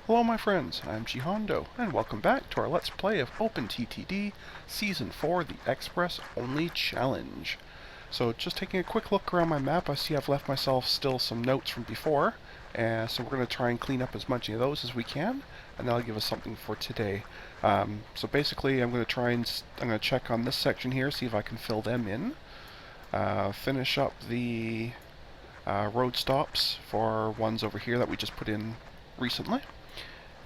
Hello my friends, I'm Jihondo, and welcome back to our Let's Play of OpenTTD Season 4, the Express Only Challenge. So just taking a quick look around my map, I see I've left myself still some notes from before, and so we're going to try and clean up as much of those as we can, and that'll give us something for today. So basically I'm going to check on this section here, see if I can fill them in, finish up the road stops for ones over here that we just put in recently.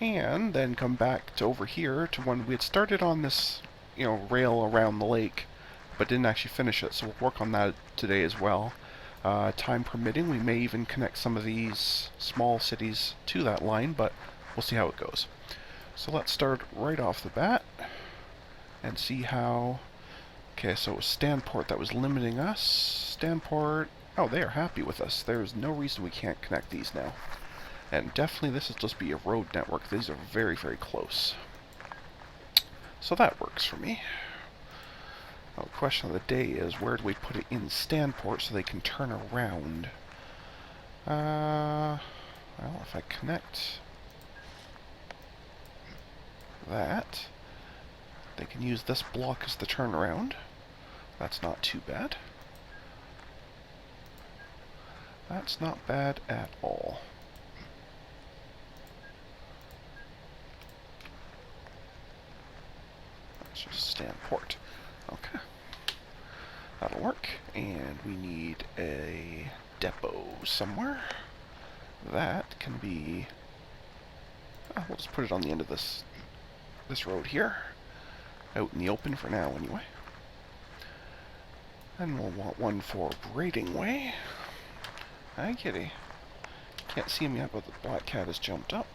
And then come back to over here to when we had started on this, rail around the lake, but didn't actually finish it, so we'll work on that today as well. Time permitting, we may even connect some of these small cities to that line, but we'll see how it goes. So let's start right off the bat and see how... Okay, so it was Stanport that was limiting us. Stanport... Oh, they are happy with us. There's no reason we can't connect these now. And definitely this will just be a road network. These are very, very close. So that works for me. Well, the question of the day is, where do we put it in Stanport so they can turn around? Well, if I connect that, they can use this block as the turnaround. That's not too bad. That's not bad at all. Just Stanport. Okay. That'll work. And we need a depot somewhere. That can be... we'll just put it on the end of this road here. Out in the open for now, anyway. And we'll want one for Braiding Way. Hi, kitty. Can't see him yet, but the black cat has jumped up.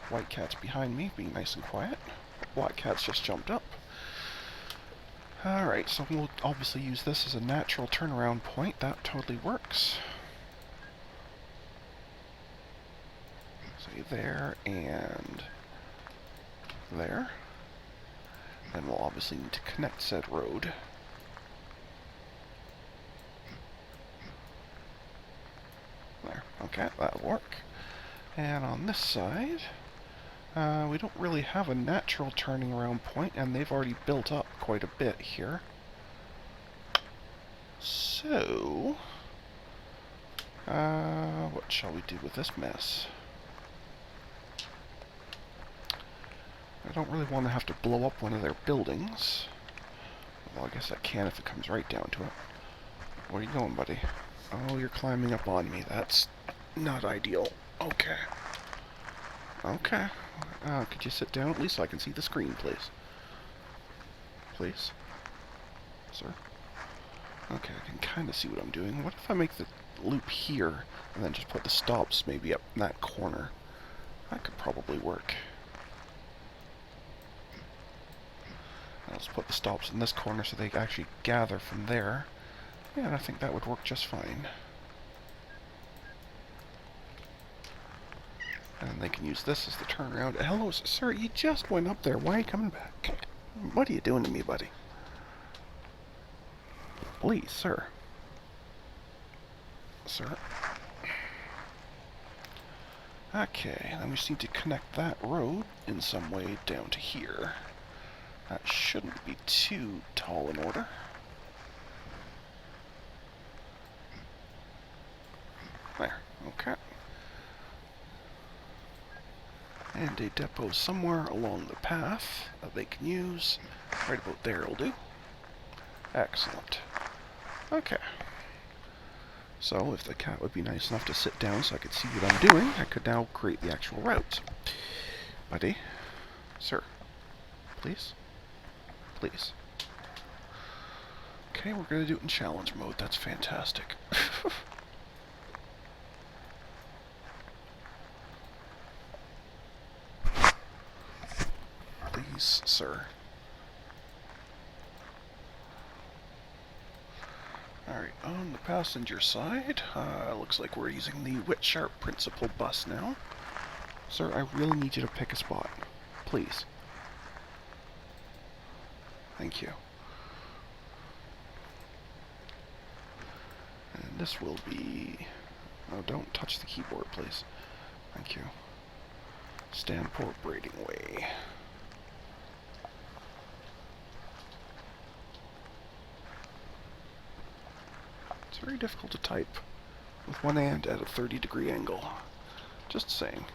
White cat's behind me, being nice and quiet. Black cat's just jumped up. Alright, so we'll obviously use this as a natural turnaround point. That totally works. Say there and there. Then we'll obviously need to connect said road. There. Okay, that'll work. And on this side... we don't really have a natural turning around point, and they've already built up quite a bit here. So, what shall we do with this mess? I don't really want to have to blow up one of their buildings. Well, I guess I can if it comes right down to it. Where are you going, buddy? Oh, you're climbing up on me. That's not ideal. Okay. Okay. Could you sit down at least so I can see the screen, please? Please? Sir? Okay, I can kind of see what I'm doing. What if I make the loop here and then just put the stops maybe up in that corner? That could probably work. I'll just put the stops in this corner so they actually gather from there. Yeah, and I think that would work just fine. And they can use this as the turnaround. Hello, sir, you just went up there. Why are you coming back? What are you doing to me, buddy? Please, sir. Sir. Okay, then we just need to connect that road in some way down to here. That shouldn't be too tall an order. There, okay. And a depot somewhere along the path that they can use. Right about there will do. Excellent. Okay. So, if the cat would be nice enough to sit down so I could see what I'm doing, I could now create the actual route. Buddy? Sir? Please? Please. Okay, we're going to do it in challenge mode. That's fantastic. Please, sir. Alright, on the passenger side, looks like we're using the Whitsharp Principal bus now. Sir, I really need you to pick a spot. Please. Thank you. And this will be... Oh, don't touch the keyboard, please. Thank you. Stanport braiding way. It's very difficult to type with one hand at a 30-degree angle. Just saying.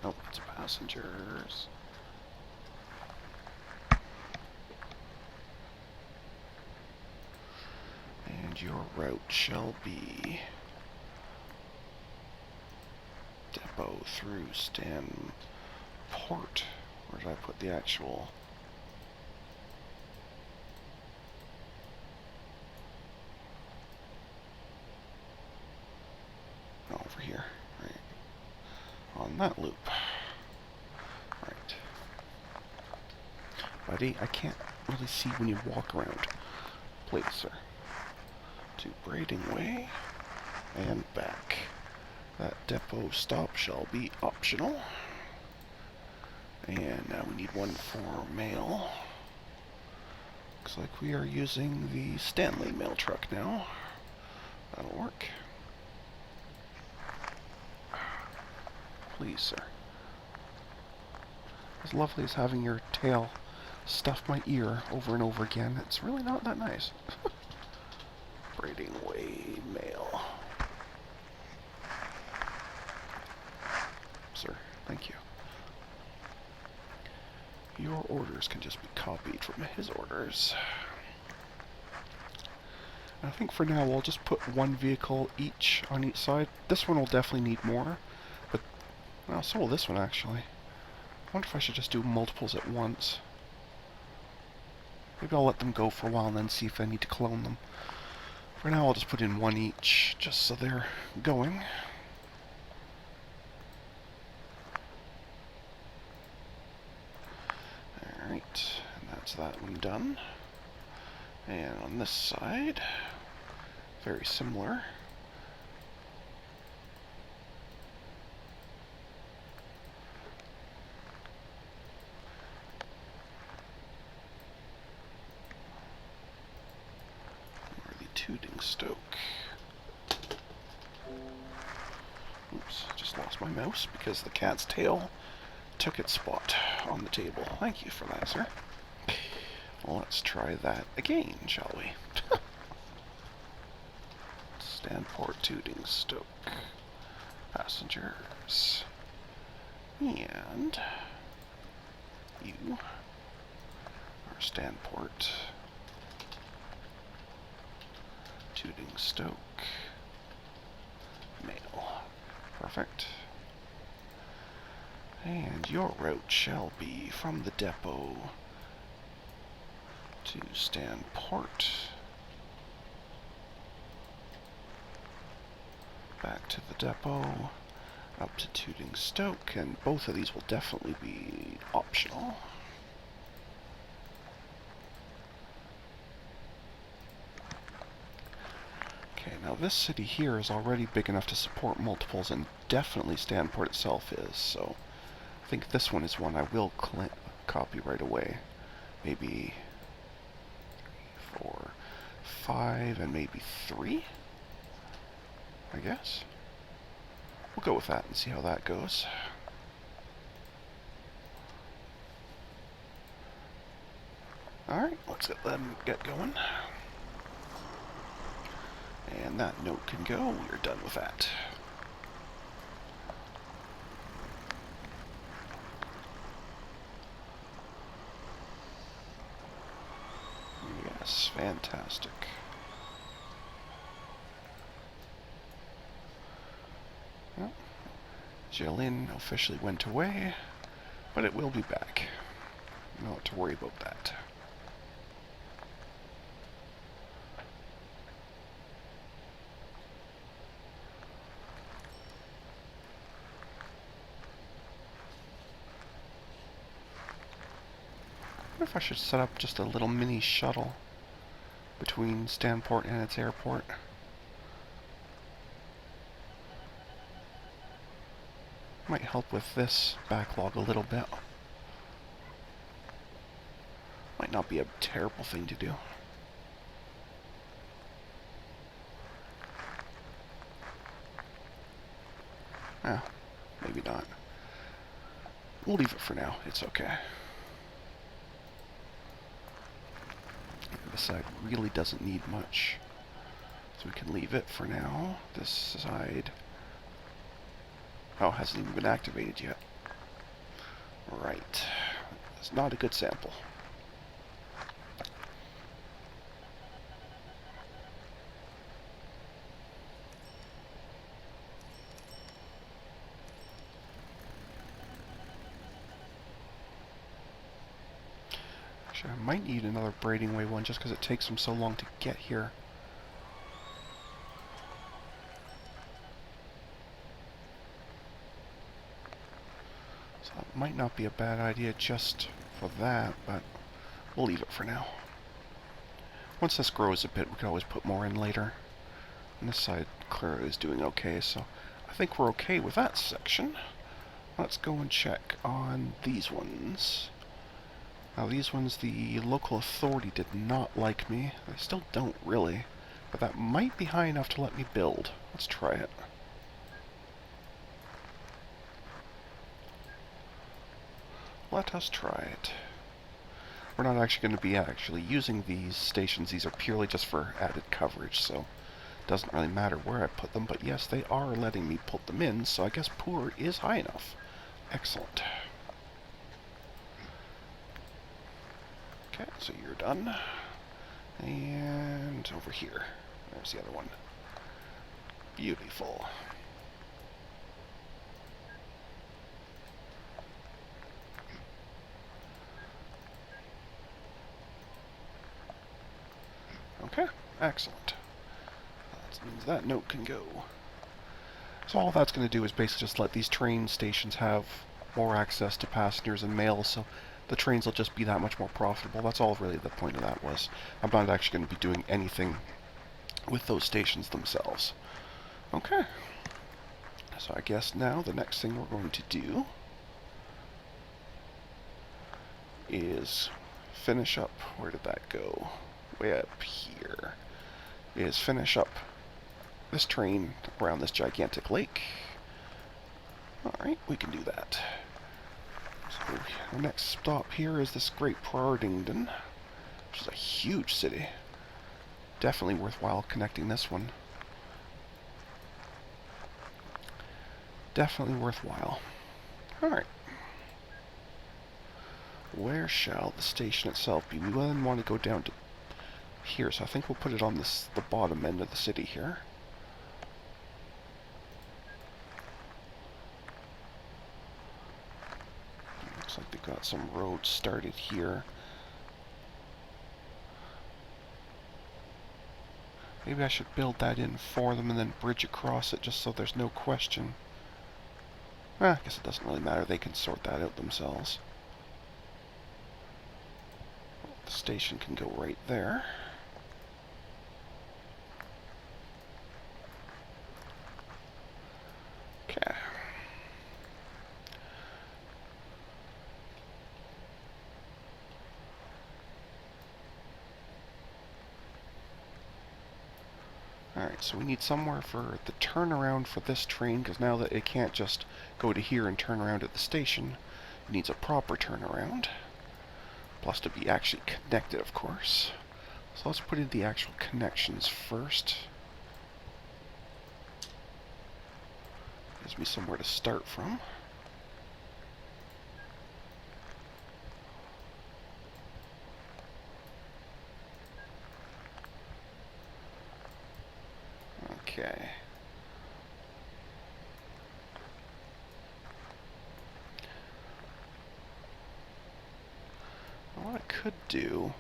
Oh, it's passengers. And your route shall be depot through Stanport. Where did I put the actual... over here, right, on that loop. Right. Buddy, I can't really see when you walk around. Please, sir. To braiding way and back. That depot stop shall be optional. And now we need one for mail. Looks like we are using the Stanley mail truck now. That'll work. Please, sir. As lovely as having your tail stuff my ear over and over again, it's really not that nice. Braiding way mail. Sir, thank you. Your orders can just be copied from his orders. I think for now we'll just put one vehicle each on each side. This one will definitely need more. Well, so will this one, actually. I wonder if I should just do multiples at once. Maybe I'll let them go for a while and then see if I need to clone them. For now, I'll just put in one each, just so they're going. Alright, and that's that one done. And on this side, very similar. Stoke. Oops, just lost my mouse because the cat's tail took its spot on the table. Thank you for that, sir. Well, let's try that again, shall we? Stanport Tooting Stoke. Passengers. And you are Stanport Tooting Stoke. Mail. Perfect. And your route shall be from the depot to Stanport, back to the depot, up to Tooting Stoke, and both of these will definitely be optional. Okay, now this city here is already big enough to support multiples, and definitely Stanport itself is, so I think this one is one I will copy right away. Maybe 3, 4, 5, and maybe 3, I guess. We'll go with that and see how that goes. Alright, let's get going. And that note can go. We're done with that. Yes, fantastic. Well, Jillian officially went away, but it will be back. No need to worry about that. I wonder if I should set up just a little mini shuttle between Stanport and its airport. Might help with this backlog a little bit. Might not be a terrible thing to do. Ah, maybe not. We'll leave it for now. It's okay. This side really doesn't need much, so we can leave it for now. This side, oh, hasn't even been activated yet. Right. It's not a good sample. Actually, I might need another braiding way one just because it takes them so long to get here. So that might not be a bad idea just for that, but we'll leave it for now. Once this grows a bit, we can always put more in later. And this side clearly is doing okay, so I think we're okay with that section. Let's go and check on these ones. Now these ones, the local authority did not like me. They still don't really, but that might be high enough to let me build. Let's try it. Let us try it. We're not actually going to be using these stations. These are purely just for added coverage, so it doesn't really matter where I put them. But yes, they are letting me put them in, so I guess poor is high enough. Excellent. Okay, so you're done. And over here. There's the other one. Beautiful. Okay, excellent. That means that note can go. So all that's going to do is basically just let these train stations have more access to passengers and mail, so the trains will just be that much more profitable. That's all really the point of that was. I'm not actually going to be doing anything with those stations themselves. Okay. So I guess now the next thing we're going to do is finish up. Where did that go? Way up here. Is finish up this train around this gigantic lake. Alright, we can do that. So our next stop here is this Great Prardington, which is a huge city. Definitely worthwhile connecting this one. Definitely worthwhile. Alright. Where shall the station itself be? We then want to go down to here, so I think we'll put it on the bottom end of the city here. Looks like they've got some roads started here. Maybe I should build that in for them and then bridge across it just so there's no question. I guess it doesn't really matter. They can sort that out themselves. The station can go right there. Okay. Alright, so we need somewhere for the turnaround for this train, because now that it can't just go to here and turn around at the station, it needs a proper turnaround. Plus to be actually connected, of course. So let's put in the actual connections first. Gives me somewhere to start from. Okay. What I could do,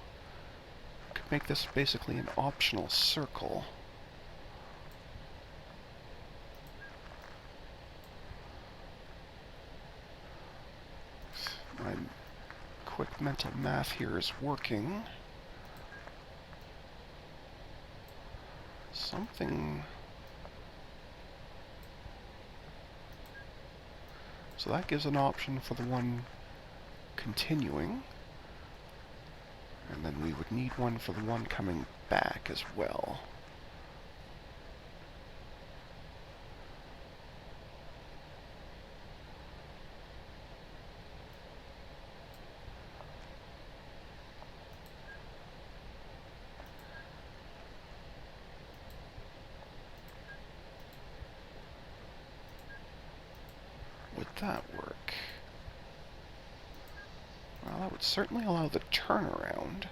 I could make this basically an optional circle. My quick mental math here is working. Something... So that gives an option for the one continuing. And then we would need one for the one coming back as well. that work? Well, that would certainly allow the turnaround.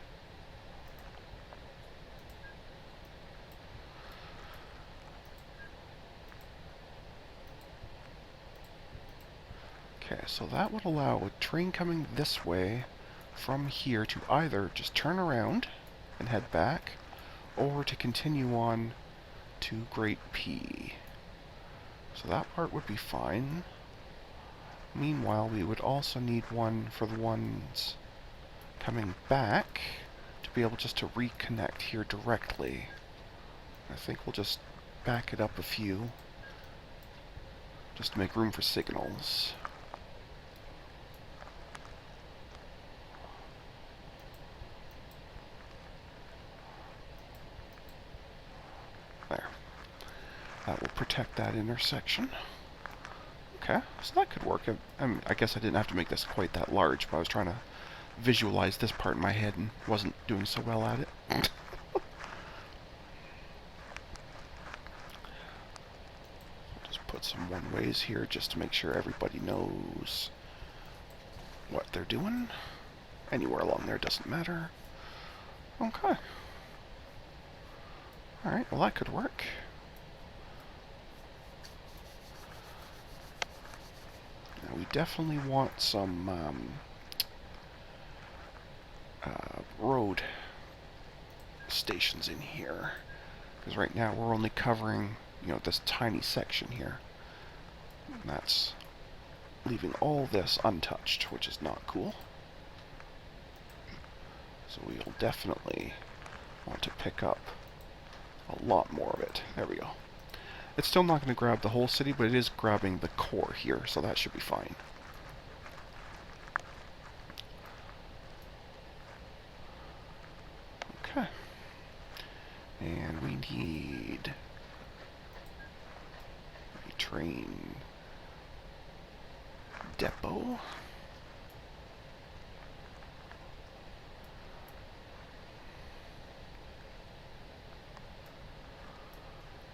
Okay, so that would allow a train coming this way from here to either just turn around and head back, or to continue on to Great P. So that part would be fine. Meanwhile, we would also need one for the ones coming back to be able just to reconnect here directly. I think we'll just back it up a few, just to make room for signals. There. That will protect that intersection. Okay, so that could work. I guess I didn't have to make this quite that large, but I was trying to visualize this part in my head and wasn't doing so well at it. Just put some one-ways here just to make sure everybody knows what they're doing. Anywhere along there doesn't matter. Okay. Alright, well that could work. Now we definitely want some road stations in here, because right now we're only covering, this tiny section here. And that's leaving all this untouched, which is not cool. So we'll definitely want to pick up a lot more of it. There we go. It's still not going to grab the whole city, but it is grabbing the core here, so that should be fine. Okay. And we need a train depot.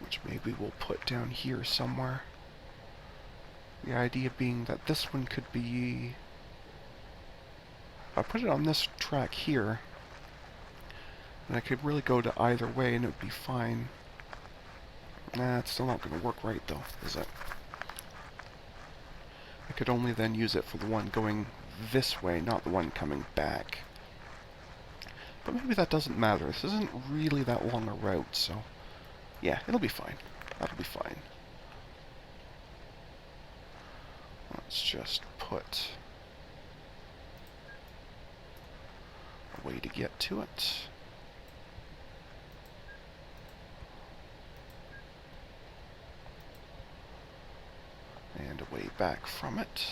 Which maybe we'll put down here somewhere. The idea being that this one could be... I put it on this track here, and I could really go to either way and it would be fine. Nah, it's still not going to work right though, is it? I could only then use it for the one going this way, not the one coming back. But maybe that doesn't matter. This isn't really that long a route, so... yeah, it'll be fine. That'll be fine. Let's just put a way to get to it. And a way back from it.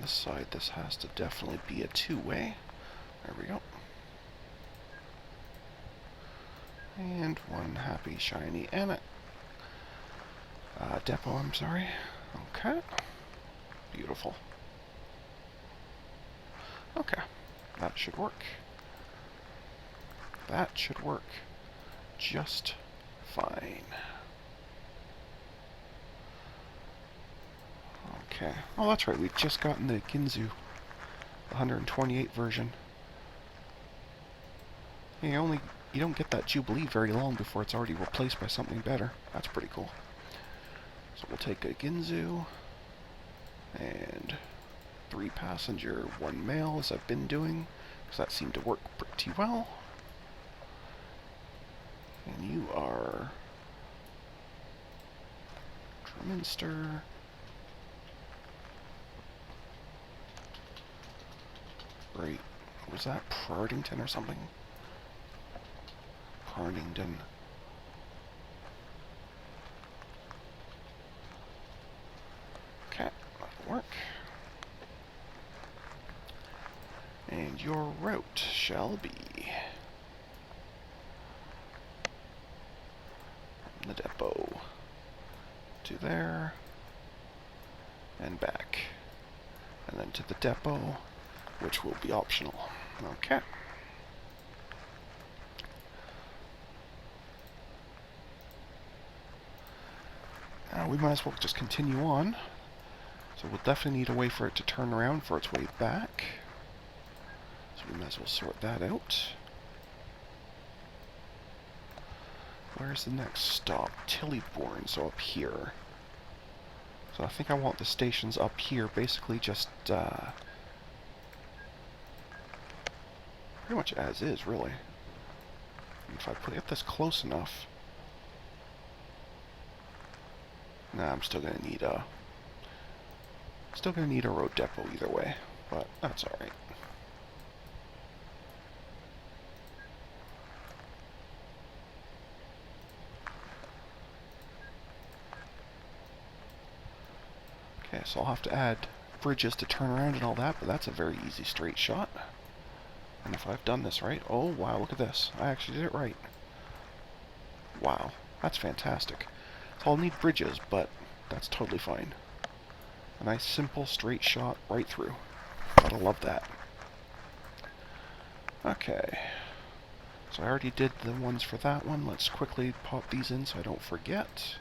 This side, this has to definitely be a two-way. There we go. And one happy, shiny Emmet. Depot, I'm sorry. Okay. Beautiful. Okay. That should work. That should work just fine. Okay. Oh, that's right. We've just gotten the Ginzu 128 version. You don't get that Jubilee very long before it's already replaced by something better. That's pretty cool. So we'll take a Ginzu and 3 passenger, 1 mail, as I've been doing, because that seemed to work pretty well. And you are Minster. Right. Was that Prardington or something? Prardington. Okay, that'll work. And your route shall be from the depot to there and back. And then to the depot, which will be optional. Okay. we might as well just continue on. So we'll definitely need a way for it to turn around for its way back. So we might as well sort that out. Where's the next stop? Tillyborn, so up here. So I think I want the stations up here, basically just, pretty much as is, really. And if I get this close enough... Nah, I'm still gonna need a... Still gonna need a road depot either way, but that's alright. Okay, so I'll have to add bridges to turn around and all that, but that's a very easy straight shot. And if I've done this right... Oh, wow, look at this. I actually did it right. Wow, that's fantastic. So I'll need bridges, but that's totally fine. A nice, simple, straight shot right through. Gotta love that. Okay. So I already did the ones for that one. Let's quickly pop these in so I don't forget.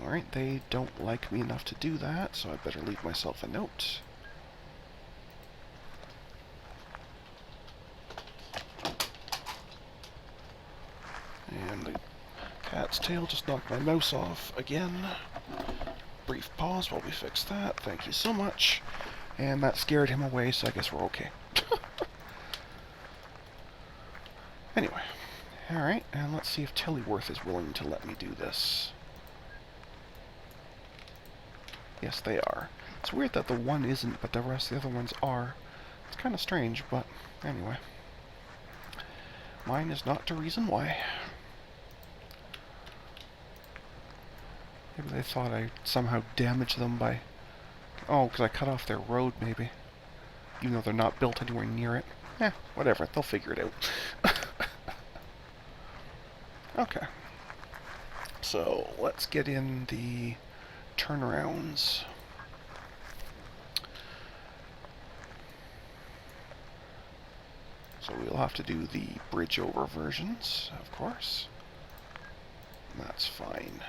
Alright, they don't like me enough to do that, so I better leave myself a note. And the cat's tail just knocked my mouse off again. Brief pause while we fix that. Thank you so much. And that scared him away, so I guess we're okay. Anyway. Alright, and let's see if Tillyworth is willing to let me do this. Yes, they are. It's weird that the one isn't, but the rest of the other ones are. It's kind of strange, but anyway. Mine is not the reason why. Maybe they thought I somehow damaged them by... Oh, because I cut off their road, maybe. Even though they're not built anywhere near it. Eh, whatever. They'll figure it out. Okay. So, let's get in the turnarounds. So we'll have to do the bridge over versions, of course. That's fine.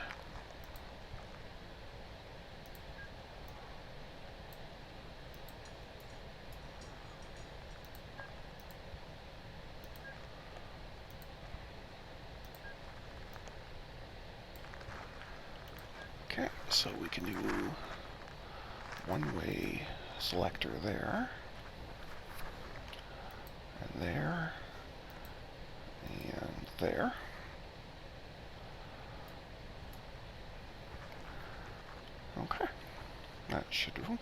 Okay, so we can do one-way selector there, and there, and there. Okay, that should do.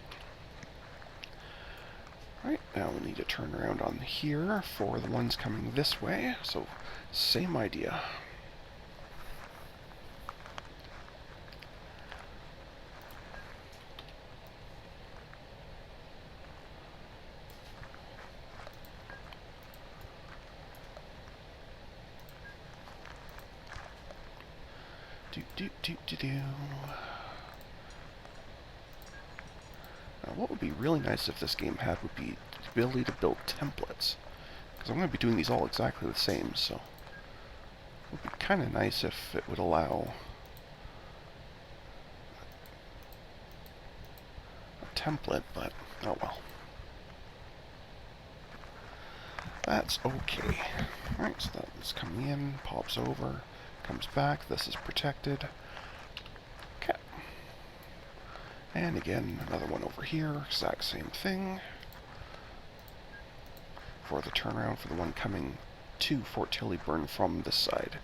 Right, now we need to turn around on here for the ones coming this way, so same idea. Now, what would be really nice if this game had would be the ability to build templates. Because I'm going to be doing these all exactly the same, so it would be kind of nice if it would allow a template, but oh well. That's okay. Alright, so that's coming in, pops over, comes back, this is protected. Okay. And again, another one over here, exact same thing. For the turnaround for the one coming to Fort Tillyborn from this side.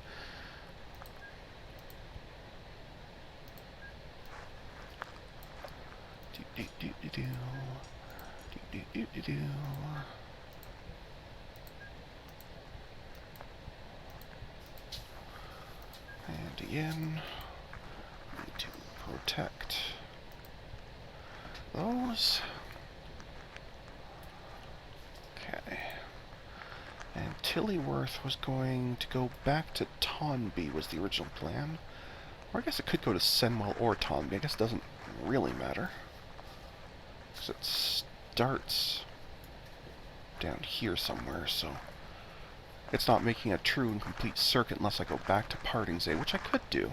And again, need to protect those. Okay. And Tillyworth was going to go back to Tonby was the original plan. Or I guess it could go to Senwell or Tonby. I guess it doesn't really matter. Because it starts down here somewhere, so it's not making a true and complete circuit unless I go back to Partingse, which I could do.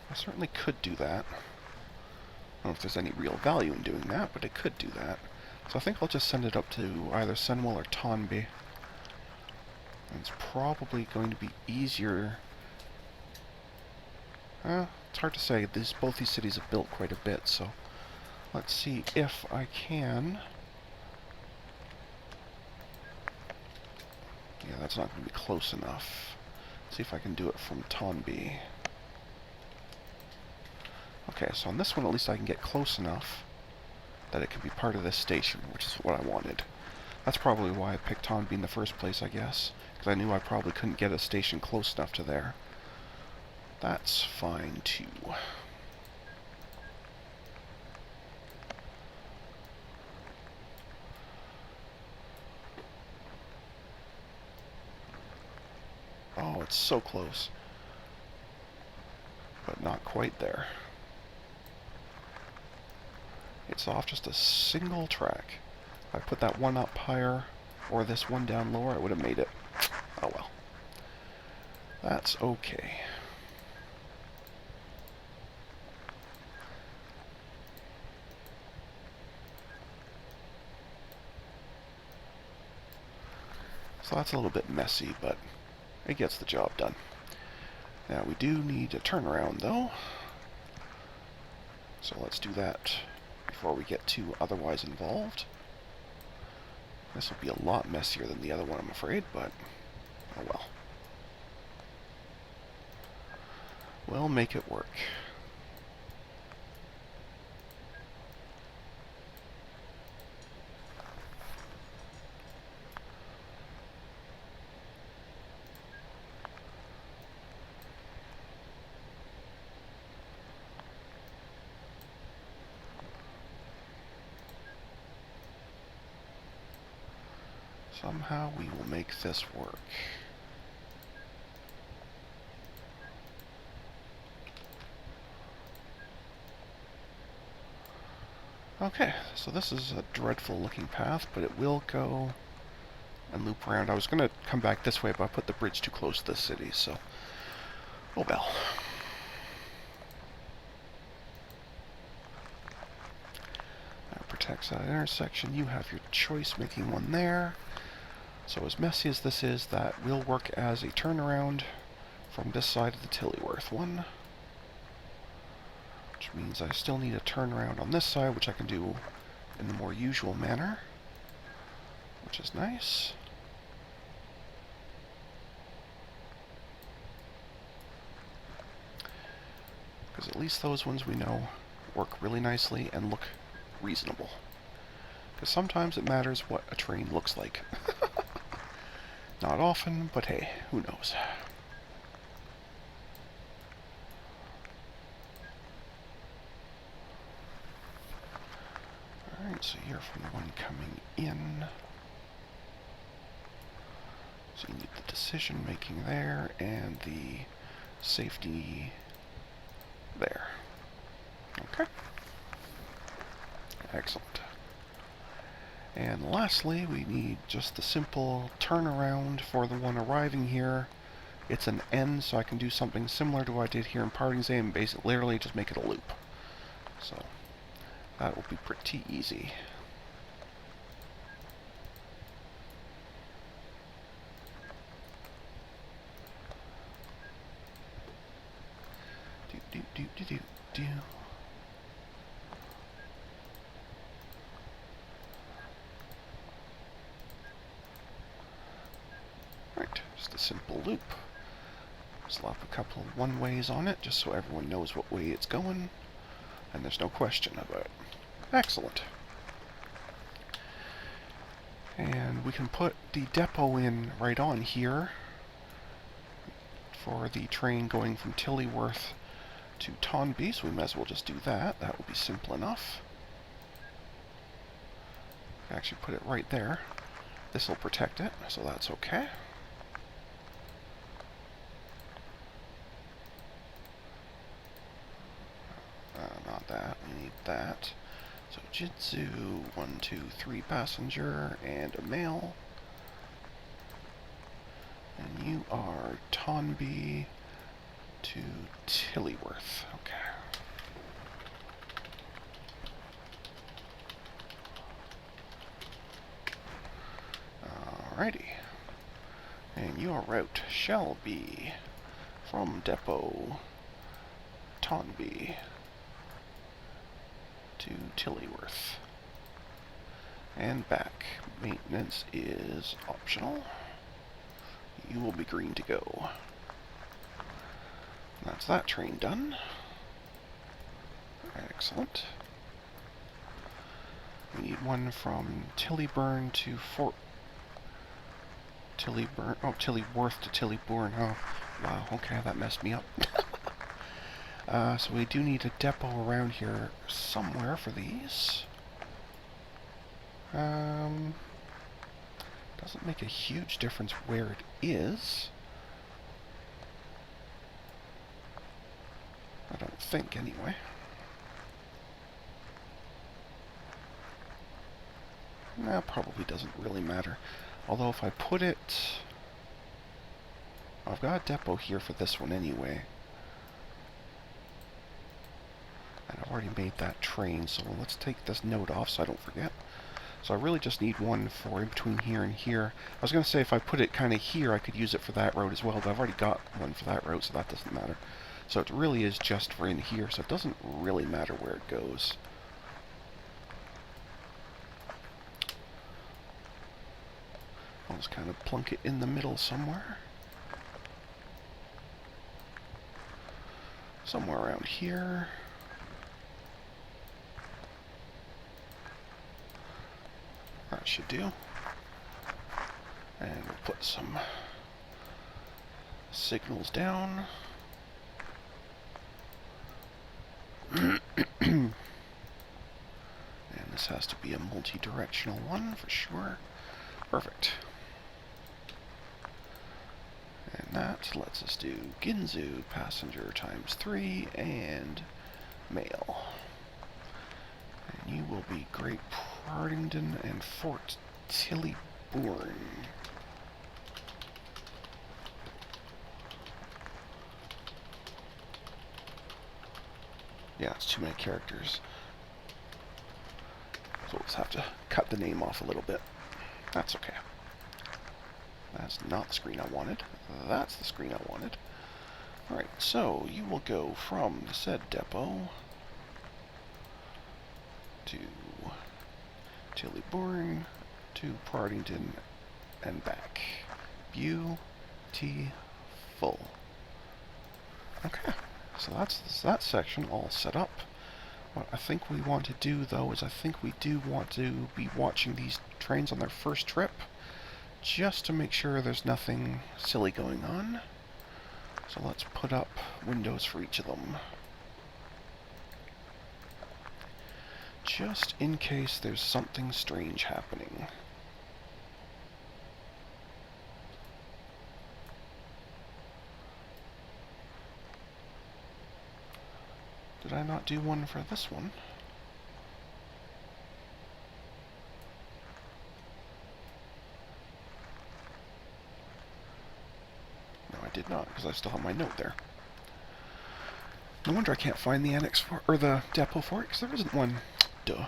I certainly could do that. I don't know if there's any real value in doing that, but I could do that. So I think I'll just send it up to either Senwell or Tonby. And it's probably going to be easier. It's hard to say. Both these cities have built quite a bit, so let's see if I can. Yeah, that's not going to be close enough. See if I can do it from Tonby. Okay, so on this one at least I can get close enough that it can be part of this station, which is what I wanted. That's probably why I picked Tonby in the first place, I guess. Because I knew I probably couldn't get a station close enough to there. That's fine, too. Oh, it's so close. But not quite there. It's off just a single track. If I put that one up higher, or this one down lower, I would have made it. Oh well. That's okay. So that's a little bit messy, but it gets the job done. Now we do need a turnaround, though. So let's do that before we get too otherwise involved. This will be a lot messier than the other one, I'm afraid, but oh well. We'll make it work. Somehow we will make this work. Okay, so this is a dreadful looking path, but it will go and loop around. I was going to come back this way, but I put the bridge too close to the city, so oh well. That protects that intersection. You have your choice making one there. So as messy as this is, that will work as a turnaround from this side of the Tillyworth one. Which means I still need a turnaround on this side, which I can do in the more usual manner. Which is nice. Because at least those ones we know work really nicely and look reasonable. Because sometimes it matters what a train looks like. Not often, but hey, who knows. Alright, so you're from the one coming in. So you need the decision making there and the safety there. Okay. Excellent. And lastly, we need just the simple turnaround for the one arriving here. It's an N, so I can do something similar to what I did here in Partingse and basically literally just make it a loop. So that will be pretty easy. Do. Right, just a simple loop. Slap a couple of one-ways on it, just so everyone knows what way it's going, and there's no question about it. Excellent. And we can put the depot in right on here for the train going from Tillyworth to Tonby, so we might as well just do that. That will be simple enough. Actually put it right there. This will protect it, so that's okay. Not that, we need that. So Jitsu, 1, 2, 3 passenger, and a mail. And you are Tonby to Tillyworth. Okay. Alrighty. And your route shall be from Depot Tonby to Tillyworth. And back. Maintenance is optional. You will be green to go. That's that train done. Excellent. We need one from Tillyburn to Tillyworth to Tillyburn. Oh, wow, okay, that messed me up. So we do need a depot around here somewhere for these. Doesn't make a huge difference where it is. I don't think, anyway. That probably doesn't really matter. Although if I put it... I've got a depot here for this one anyway. And I've already made that train, so let's take this note off so I don't forget. So I really just need one for in between here and here. I was going to say if I put it kind of here, I could use it for that road as well, but I've already got one for that road, so that doesn't matter. So it really is just for in here, so it doesn't really matter where it goes. I'll just kind of plunk it in the middle somewhere. Somewhere around here. That should do. And we'll put some signals down. And this has to be a multi-directional one for sure. Perfect. And that lets us do Ginzu passenger ×3 and mail. And you will be Great Partington and Fort Tillyburn. Yeah, it's too many characters. So we'll just have to cut the name off a little bit. That's okay. That's not the screen I wanted. That's the screen I wanted. Alright, so you will go from the said depot to Tillyburn to Partington and back. Beautiful. Okay, so that's that section all set up. What I think we want to do, though, is I think we do want to be watching these trains on their first trip, just to make sure there's nothing silly going on. So let's put up windows for each of them. Just in case there's something strange happening. Did I not do one for this one? No, I did not, because I still have my note there. No wonder I can't find the annex for, or the depot for it, because there isn't one. Duh.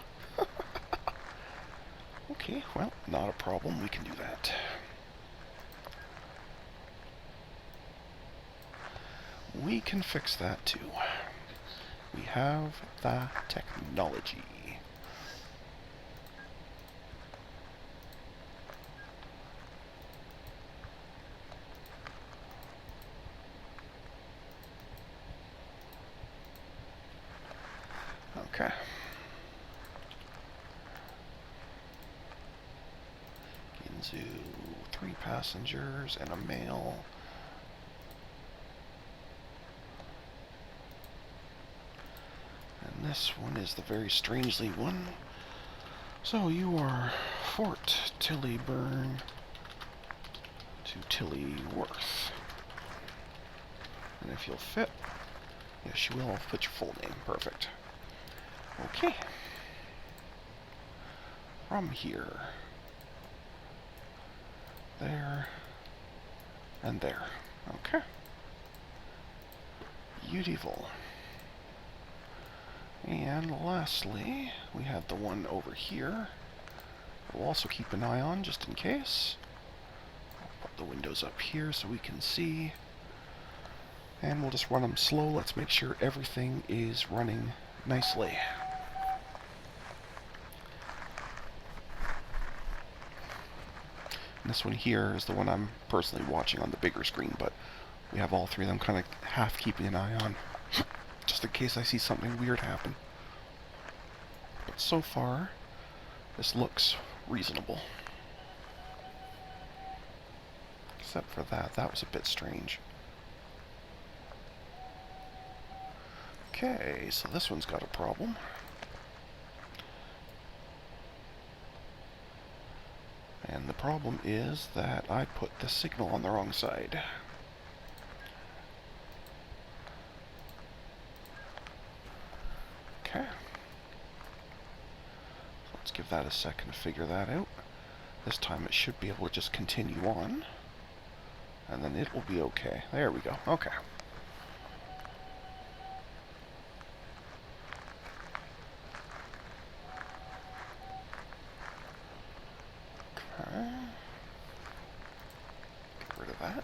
Okay, well, not a problem. We can do that. We can fix that too. We have the technology. Okay. Ginzu, 3 passengers and a mail. And this one is the very strangely one. So you are Fort Tillyburn to Tillyworth. And if you'll fit, yes you will, I'll put your full name. Perfect. Okay. From here, there, And there. Okay. Beautiful. And lastly, we have the one over here. We'll also keep an eye on just in case. I'll put the windows up here so we can see. And we'll just run them slow. Let's make sure everything is running nicely. And this one here is the one I'm personally watching on the bigger screen, but we have all three of them kind of half keeping an eye on, just in case I see something weird happen. But so far, this looks reasonable. Except for that was a bit strange. Okay, so this one's got a problem. And the problem is that I put the signal on the wrong side. Okay. Let's give that a second to figure that out. This time it should be able to just continue on. And then it will be okay. There we go. Okay. Okay. Get rid of that.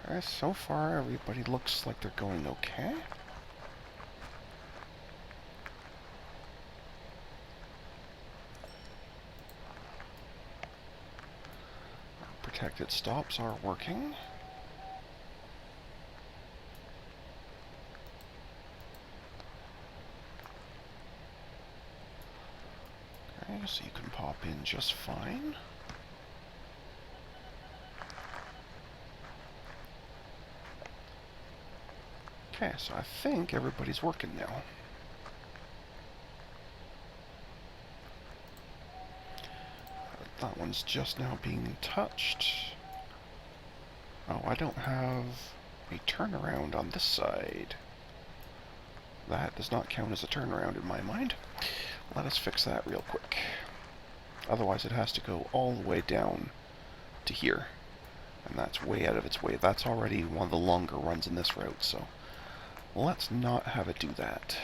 Alright, so far everybody looks like they're going okay. Protected stops are working. Okay, so you can pop in just fine. Okay, so I think everybody's working now. That one's just now being touched. Oh, I don't have a turnaround on this side. That does not count as a turnaround in my mind. Let us fix that real quick. Otherwise it has to go all the way down to here. And that's way out of its way. That's already one of the longer runs in this route, so let's not have it do that.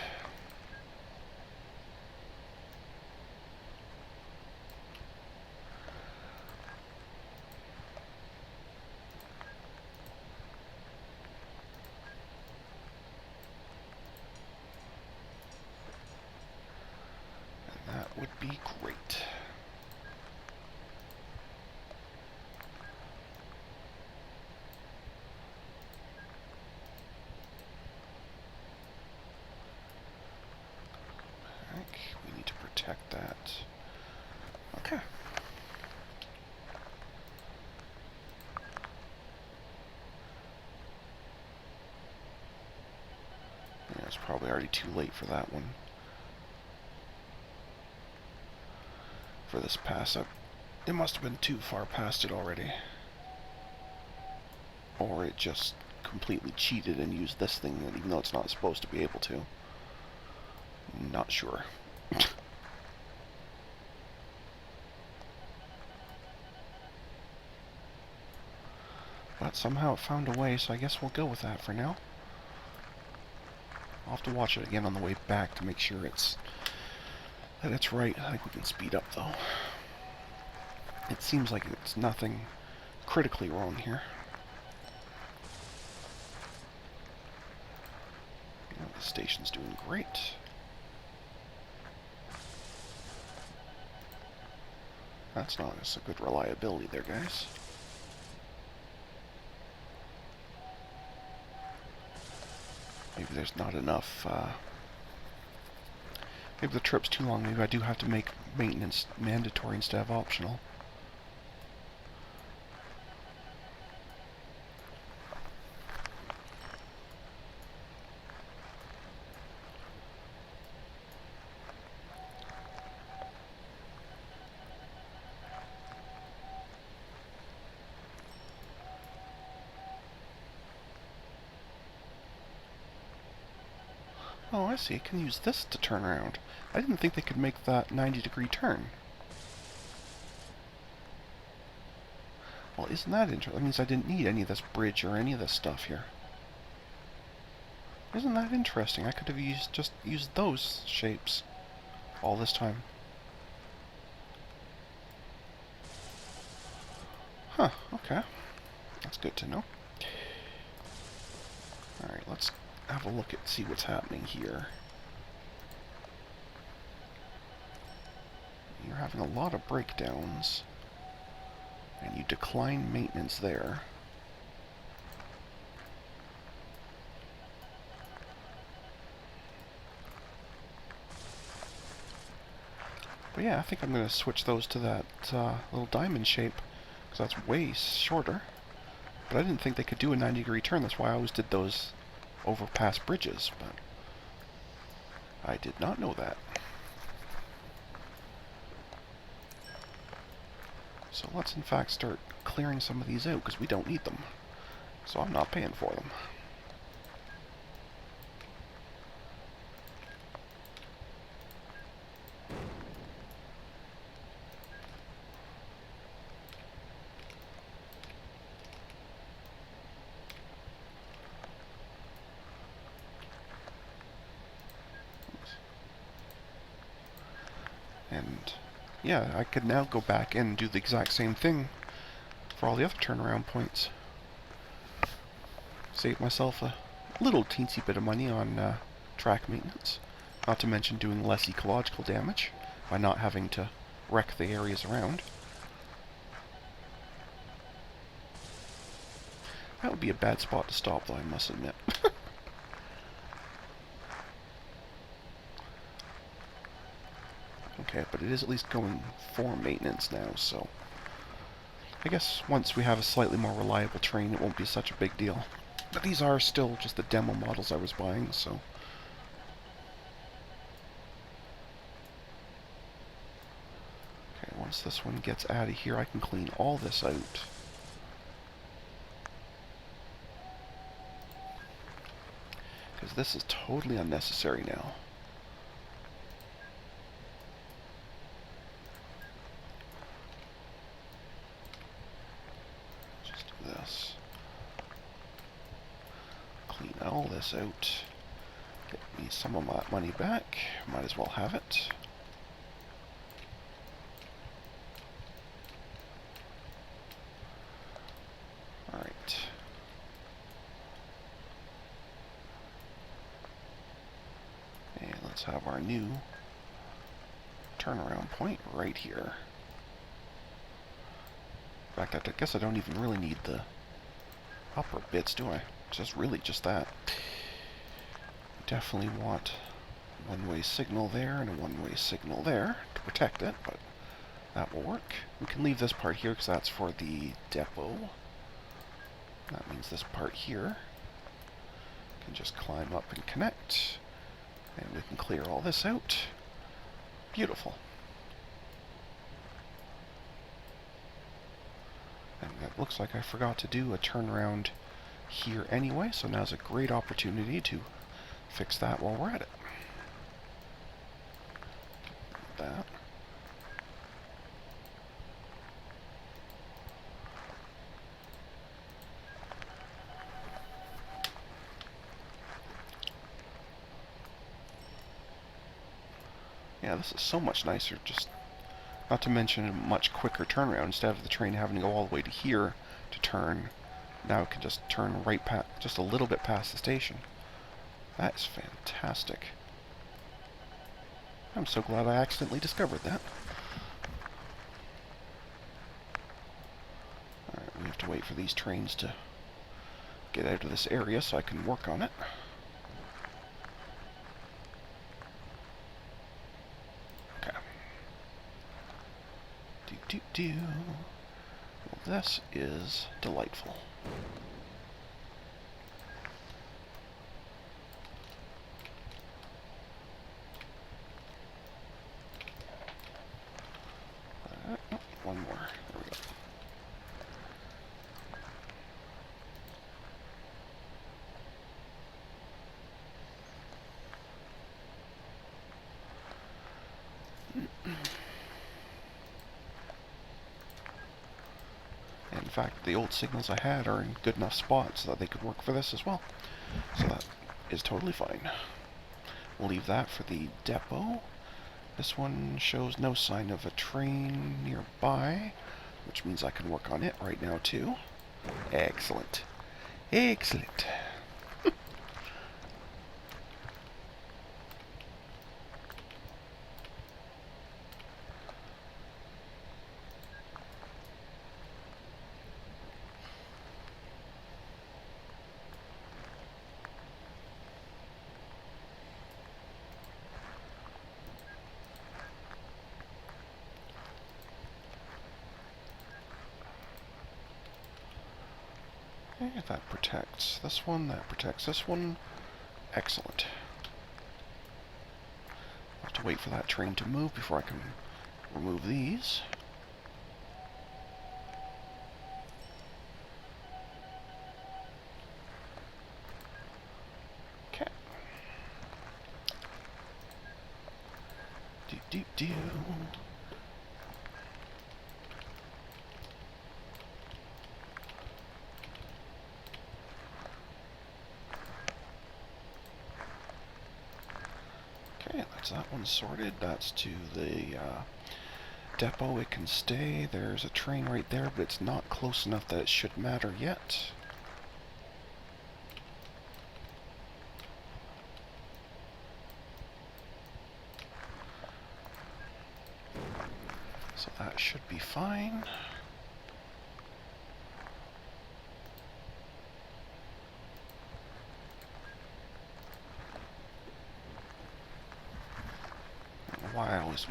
And that would be great. We need to protect that. Okay. Yeah, it's probably already too late for that one. For this pass up. It must have been too far past it already. Or it just completely cheated and used this thing, even though it's not supposed to be able to. Not sure. But somehow it found a way, so I guess we'll go with that for now. I'll have to watch it again on the way back to make sure that it's right. I think we can speed up though. It seems like it's nothing critically wrong here. Yeah, the station's doing great. That's not a good reliability there, guys. Maybe there's not enough, maybe the trip's too long. Maybe I do have to make maintenance mandatory instead of optional. Oh, I see. I can use this to turn around. I didn't think they could make that 90-degree turn. Well, isn't that interesting? That means I didn't need any of this bridge or any of this stuff here. Isn't that interesting? I could have just used those shapes all this time. Huh, okay. That's good to know. Alright, let's have a look at see what's happening here. You're having a lot of breakdowns, and you decline maintenance there. But yeah, I think I'm going to switch those to that little diamond shape, because that's way shorter. But I didn't think they could do a 90-degree turn, that's why I always did those overpass bridges, but I did not know that. So let's in fact start clearing some of these out, because we don't need them. So I'm not paying for them. And yeah, I could now go back and do the exact same thing for all the other turnaround points. Save myself a little teensy bit of money on track maintenance, not to mention doing less ecological damage by not having to wreck the areas around. That would be a bad spot to stop, though, I must admit. Okay, but it is at least going for maintenance now, so I guess once we have a slightly more reliable train, it won't be such a big deal. But these are still just the demo models I was buying, so... Okay, once this one gets out of here, I can clean all this out. Because this is totally unnecessary now. Just do this. Clean all this out. Get me some of my money back. Might as well have it. Alright. And let's have our new turnaround point right here. In fact, I guess I don't even really need the upper bits, do I? Just really just that. Definitely want a one-way signal there and a one-way signal there to protect it, but that will work. We can leave this part here because that's for the depot. That means this part here can just climb up and connect, and we can clear all this out. Beautiful. And it looks like I forgot to do a turnaround here anyway, so now's a great opportunity to fix that while we're at it. That. Yeah, this is so much nicer, just not to mention a much quicker turnaround. Instead of the train having to go all the way to here to turn, now it can just turn right past, just a little bit past the station. That is fantastic. I'm so glad I accidentally discovered that. Alright, we have to wait for these trains to get out of this area so I can work on it. Okay. Well, this is delightful. One more. There we go. fact, the old signals I had are in good enough spots so that they could work for this as well. So that is totally fine. We'll leave that for the depot. This one shows no sign of a train nearby, which means I can work on it right now too. Excellent. Excellent. Okay, that protects this one, that protects this one. Excellent. I'll have to wait for that train to move before I can remove these. Okay. Do. Okay, that's that one sorted. That's to the depot. It can stay. There's a train right there, but it's not close enough that it should matter yet. So that should be fine. I don't know why I always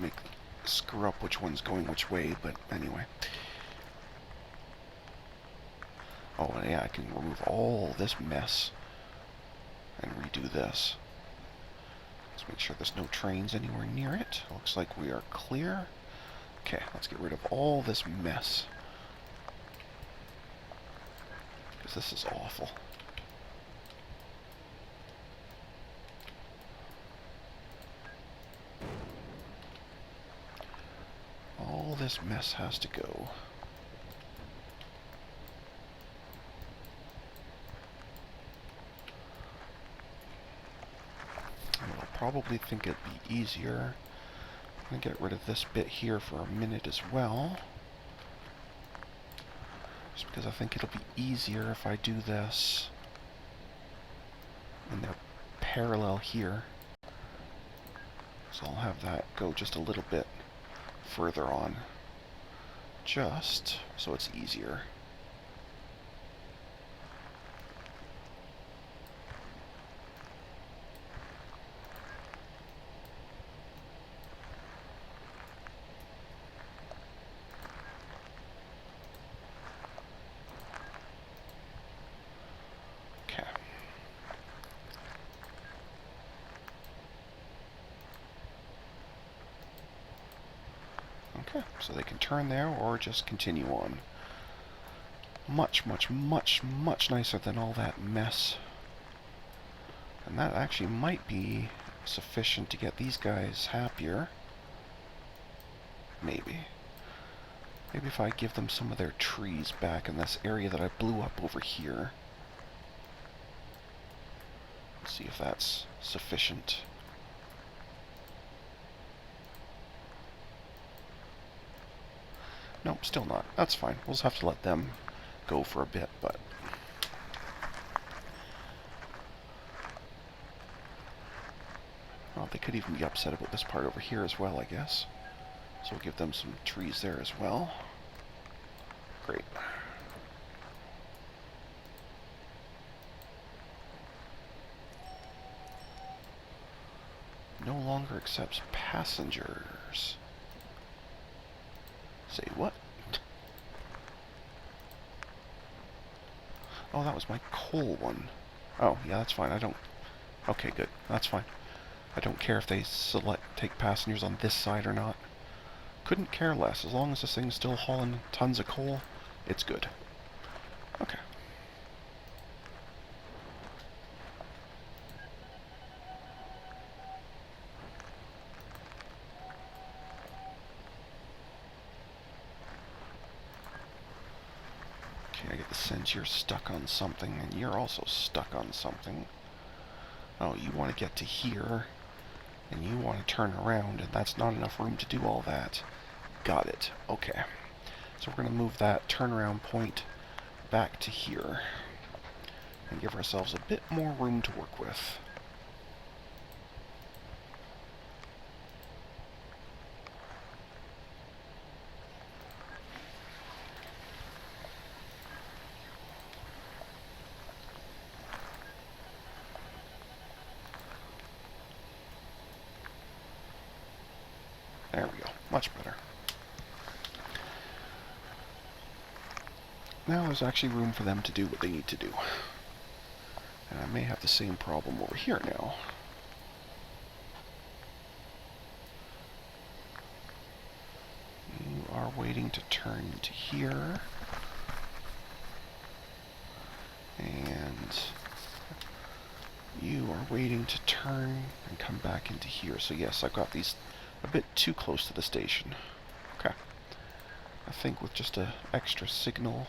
screw up which one's going which way, but anyway. Oh, yeah, I can remove all this mess and redo this. Let's make sure there's no trains anywhere near it. Looks like we are clear. Okay, let's get rid of all this mess, because this is awful. All this mess has to go. I'll probably think it'd be easier. I'm going to get rid of this bit here for a minute as well. Just because I think it'll be easier if I do this and they're parallel here. So I'll have that go just a little bit further on, just so it's easier. Okay, so they can turn there or just continue on. Much, much, much, much nicer than all that mess. And that actually might be sufficient to get these guys happier. Maybe. Maybe if I give them some of their trees back in this area that I blew up over here. Let's see if that's sufficient. Nope, still not. That's fine. We'll just have to let them go for a bit, but... Well, they could even be upset about this part over here as well, I guess. So we'll give them some trees there as well. Great. No longer accepts passengers. Say what? Oh, that was my coal one. Oh, yeah, that's fine. I don't... Okay, good. That's fine. I don't care if they take passengers on this side or not. Couldn't care less. As long as this thing's still hauling tons of coal, it's good. Okay. get the sense you're stuck on something, and you're also stuck on something. Oh, you want to get to here, and you want to turn around, and that's not enough room to do all that. Got it. Okay. So we're going to move that turnaround point back to here, and give ourselves a bit more room to work with. There we go. Much better. Now there's actually room for them to do what they need to do. And I may have the same problem over here now. You are waiting to turn to here. And you are waiting to turn and come back into here. So yes, I've got these a bit too close to the station. Okay. I think with just an extra signal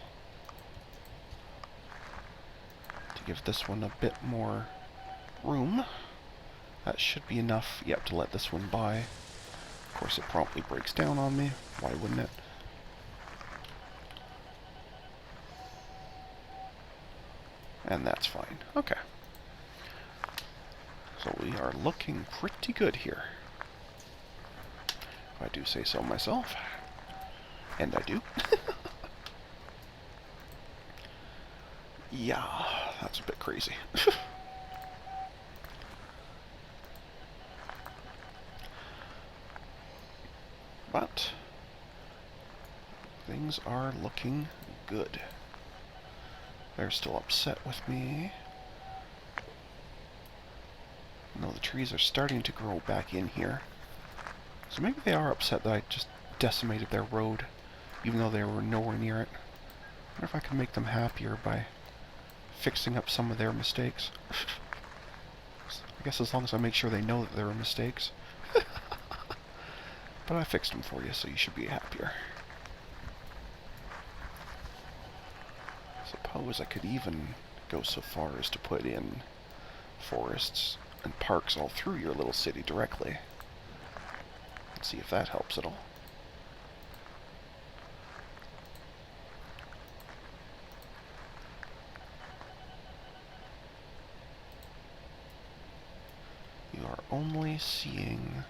to give this one a bit more room, that should be enough, yep, to let this one by. Of course, it promptly breaks down on me. Why wouldn't it? And that's fine. Okay. So we are looking pretty good here, if I do say so myself. And I do. Yeah, that's a bit crazy. But things are looking good. They're still upset with me. No, the trees are starting to grow back in here. So maybe they are upset that I just decimated their road, even though they were nowhere near it. I wonder if I can make them happier by fixing up some of their mistakes. I guess as long as I make sure they know that there are mistakes. But I fixed them for you, so you should be happier. Suppose I could even go so far as to put in forests and parks all through your little city directly. Let's see if that helps at all. You are only seeing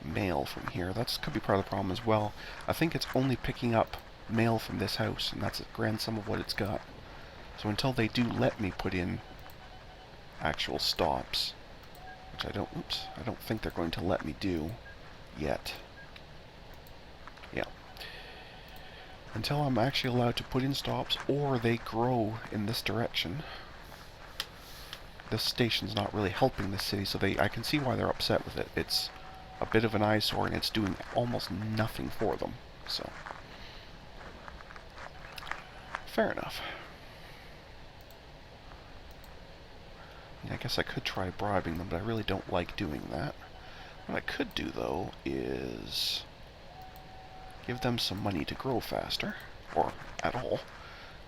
mail from here. That could be part of the problem as well. I think it's only picking up mail from this house, and that's a grand sum of what it's got. So until they do let me put in actual stops, which I don't think they're going to let me do yet. Yeah. Until I'm actually allowed to put in stops, or they grow in this direction, this station's not really helping the city, so I can see why they're upset with it. It's a bit of an eyesore, and it's doing almost nothing for them. So, fair enough. I guess I could try bribing them, but I really don't like doing that. What I could do, though, is give them some money to grow faster, or at all.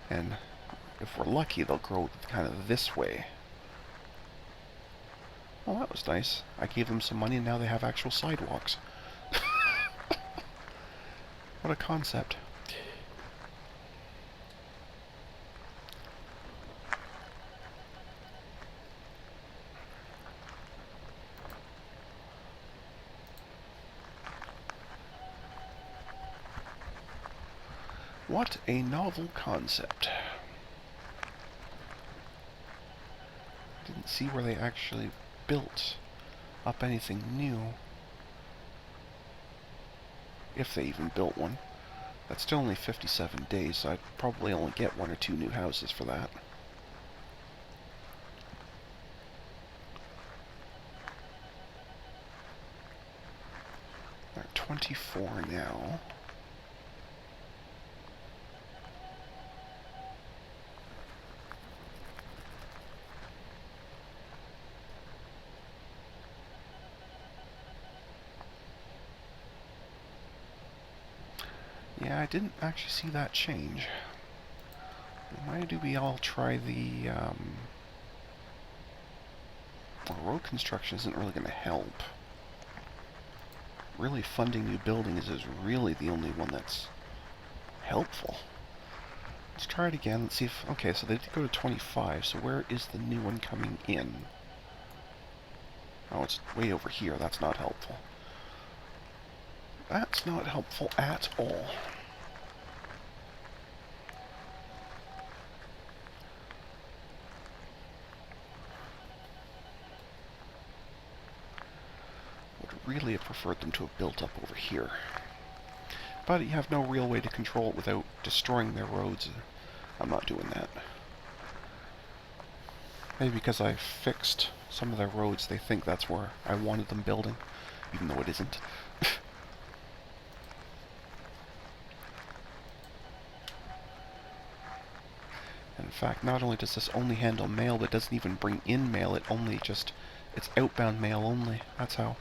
And if we're lucky, they'll grow kind of this way. Well, that was nice. I gave them some money, and now they have actual sidewalks. What a concept. What a novel concept. Didn't see where they actually built up anything new. If they even built one. That's still only 57 days, so I'd probably only get 1 or 2 new houses for that. They're 24 now. Yeah, I didn't actually see that change. Why do we all try the... well, road construction isn't really going to help. Really, funding new buildings is really the only one that's helpful. Let's try it again. Let's see if... Okay, so they did go to 25, so where is the new one coming in? Oh, it's way over here. That's not helpful. That's not helpful at all. Would really have preferred them to have built up over here. But you have no real way to control it without destroying their roads. I'm not doing that. Maybe because I fixed some of their roads, they think that's where I wanted them building, even though it isn't. In fact, not only does this only handle mail, but it doesn't even bring in mail, it's outbound mail only. That's how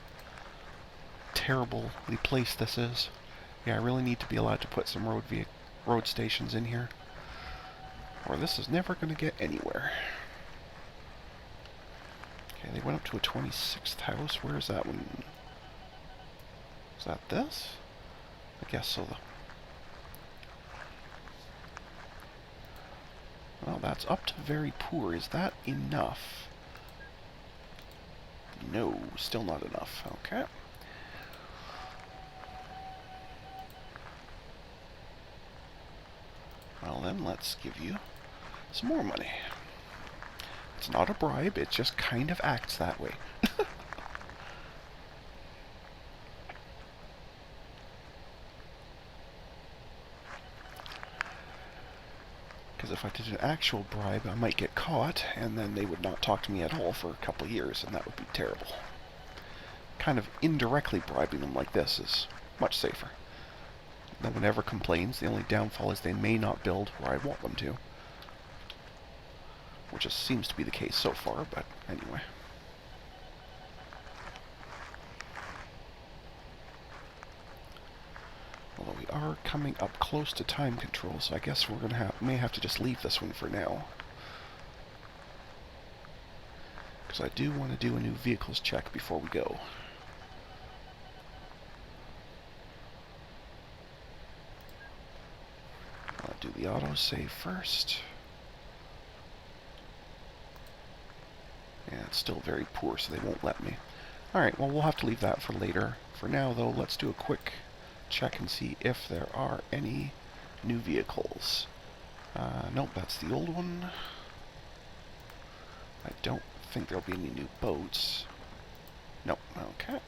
terribly placed this is. Yeah, I really need to be allowed to put some road stations in here, or this is never going to get anywhere. Okay, they went up to a 26th house. Where is that one? Is that this? I guess so, though. Well, that's up to very poor. Is that enough? No, still not enough. Okay. Well then, let's give you some more money. It's not a bribe, it just kind of acts that way. Because if I did an actual bribe, I might get caught, and then they would not talk to me at all for a couple of years, and that would be terrible. Kind of indirectly bribing them like this is much safer. No one ever complains. The only downfall is they may not build where I want them to. Which just seems to be the case so far, but anyway. Although we are coming up close to time control, so I guess we're gonna may have to just leave this one for now. Because I do want to do a new vehicles check before we go. I'll do the autosave first. Yeah, it's still very poor, so they won't let me. Alright, well, we'll have to leave that for later. For now, though, let's do a quick check and see if there are any new vehicles. Nope, that's the old one. I don't think there'll be any new boats. Nope, okay.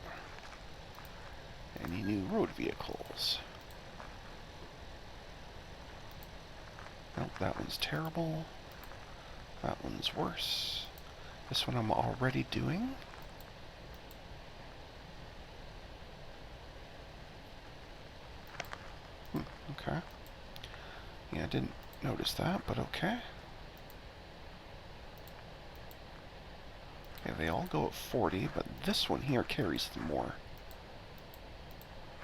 Any new road vehicles? Nope, that one's terrible. That one's worse. This one I'm already doing. Okay. Yeah, I didn't notice that, but okay. Okay, they all go at 40, but this one here carries them more.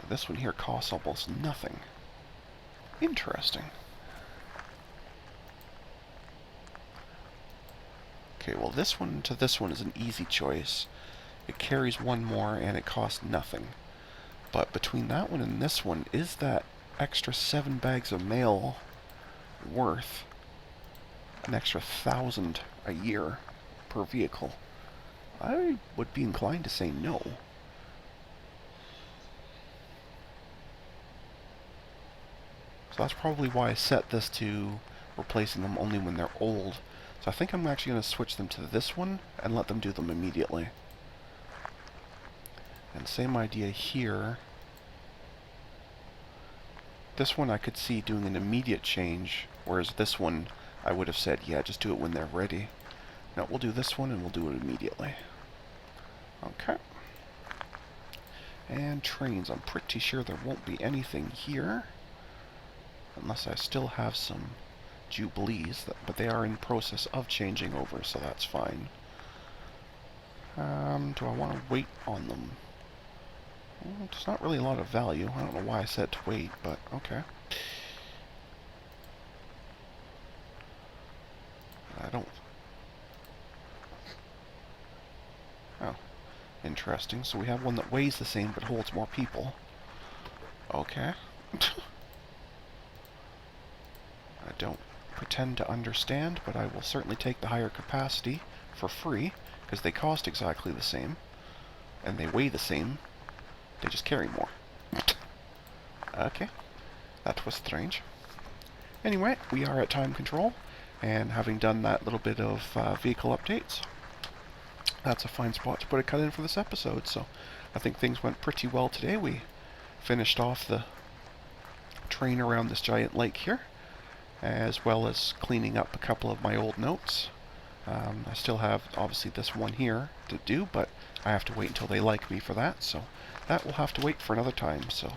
This one here costs almost nothing. Interesting. Okay, well this one to this one is an easy choice. It carries one more and it costs nothing. But between that one and this one, is that extra 7 bags of mail worth an extra 1,000 a year per vehicle? I would be inclined to say no. So that's probably why I set this to replacing them only when they're old. So I think I'm actually going to switch them to this one and let them do them immediately. And same idea here. This one I could see doing an immediate change, whereas this one I would have said, yeah, just do it when they're ready. Now we'll do this one and we'll do it immediately. Okay. And trains, I'm pretty sure there won't be anything here. Unless I still have some Jubilees, but they are in process of changing over, so that's fine. Do I want to wait on them? Well, it's not really a lot of value. I don't know why I said to wait, but okay. I don't... Oh, interesting. So we have one that weighs the same but holds more people. Okay. I don't pretend to understand, but I will certainly take the higher capacity for free, because they cost exactly the same, and they weigh the same. They just carry more. Okay, that was strange. Anyway, we are at time control, and having done that little bit of vehicle updates, that's a fine spot to put a cut in for this episode. So I think things went pretty well today. We finished off the train around this giant lake here, as well as cleaning up a couple of my old notes. I still have, obviously, this one here to do, but I have to wait until they like me for that, so that will have to wait for another time. So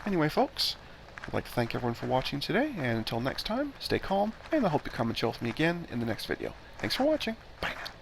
anyway, folks, I'd like to thank everyone for watching today, and until next time, stay calm, and I hope you come and chill with me again in the next video. Thanks for watching. Bye now.